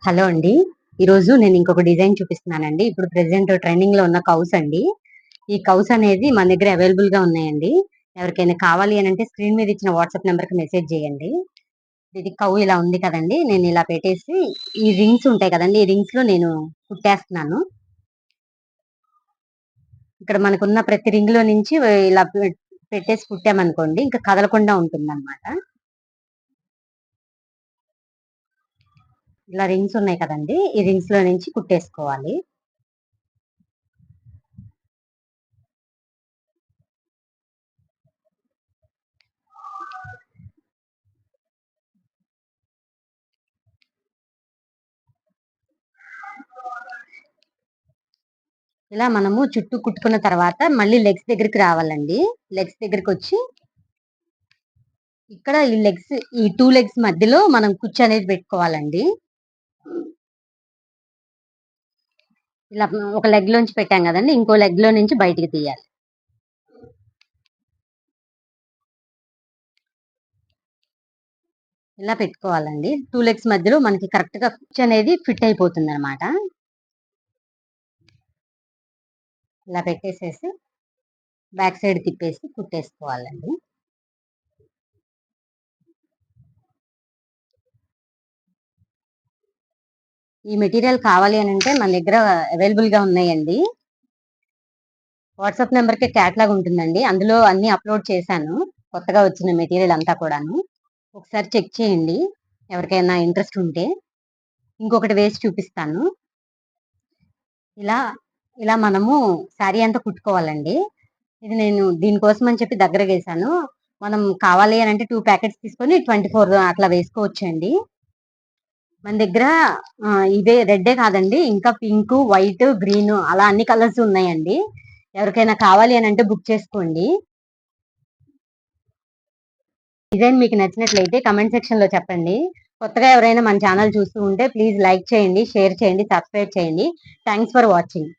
Hello అండి. ఈరోజు నేను ఇంకొక డిజైన్ చూపిస్తున్నానండి. ఇప్పుడు ప్రెజెంట్ ట్రెండింగ్‌లో ఉన్న కౌస్ అండి. ఈ కౌస్ అనేది మన దగ్గర అవైలబుల్‌గా ఉన్నాయండి. ఎవరికైనా కావాలి అనంటే స్క్రీన్ మీద ఇచ్చిన వాట్సాప్ నంబర్‌కి మెసేజ్ చేయండి. ఇది ఇలా ఉంది కదండీ! నేను ఇలా పెట్టేసి ఈ రింగ్స్ ఉంటాయి కదండీ! ఈ రింగ్స్‌లో నేను కుట్టేస్తున్నాను. ఇక్కడ మనకున్న ప్రతి రింగ్‌లో నుంచి ఇలా పెట్టేసి కుట్టామనుకోండి ఇంకా కదలకుండా ఉంటుందన్నమాట. ఇలా రింగ్స్ ఉన్నాయి కదండీ! ఈ రింగ్స్‌లో నుంచి కుట్టేసుకోవాలి. ఇలా మనము చుట్టూ కుట్టుకున్న తర్వాత మళ్ళీ లెగ్స్ దగ్గరికి రావాలండి. లెగ్స్ దగ్గరికొచ్చి ఇక్కడ ఈ 2 లెగ్స్ మధ్యలో మనం కుచ్చు అనేది పెట్టుకోవాలండి. ఇలా ఒక లెగ్‌లోంచి పెట్టాం గదండీ! ఇంకో లెగ్‌లో నుంచి బయటికి తీయాలి. ఇలా పెట్టుకోవాలండి. 2 లెగ్స్ మధ్యలో మనకి కరెక్ట్‌గా కుచ్చు అనేది ఫిట్ అయిపోతుందనమాట. ఇలా పెట్టేసేసి బ్యాక్ సైడ్ తిప్పేసి కుట్టేసుకోవాలండి. ఈ మెటీరియల్ కావాలి అనంటే మన దగ్గర అవైలబుల్‌గా ఉన్నాయండి. వాట్సాప్ నంబర్‌కి క్యాటలాగ్ ఉంటుందండి. అందులో అన్నీ అప్‌లోడ్ చేశాను. కొత్తగా వచ్చిన మెటీరియల్ అంతా కూడాను. ఒకసారి చెక్ చేయండి. ఎవరికైనా ఇంట్రెస్ట్ ఉంటే. ఇంకొకటి వేసి చూపిస్తాను. ఇలా, ఇలా మనము శారీ అంతా కుట్టుకోవాలండి. ఇది నేను దీనికోసం అని చెప్పి దగ్గరగేశాను. మనం కావాలి అనంటే 2 ప్యాకెట్స్ తీసుకొని 24 అట్లా వేసుకోవచ్చండి. మన దగ్గర ఇదే రెడ్డే కాదండి. ఇంకా పింకు, వైట్, గ్రీను అలా అన్ని కలర్స్ ఉన్నాయండి. ఎవరికైనా కావాలి అనంటే బుక్ చేసుకోండి. డిజైన్ మీకు నచ్చినట్లయితే కామెంట్ సెక్షన్‌లో చెప్పండి. కొత్తగా ఎవరైనా మన ఛానల్ చూస్తూ ఉంటే ప్లీజ్ లైక్ చేయండి, షేర్ చేయండి, సబ్స్క్రైబ్ చేయండి. Thanks for watching.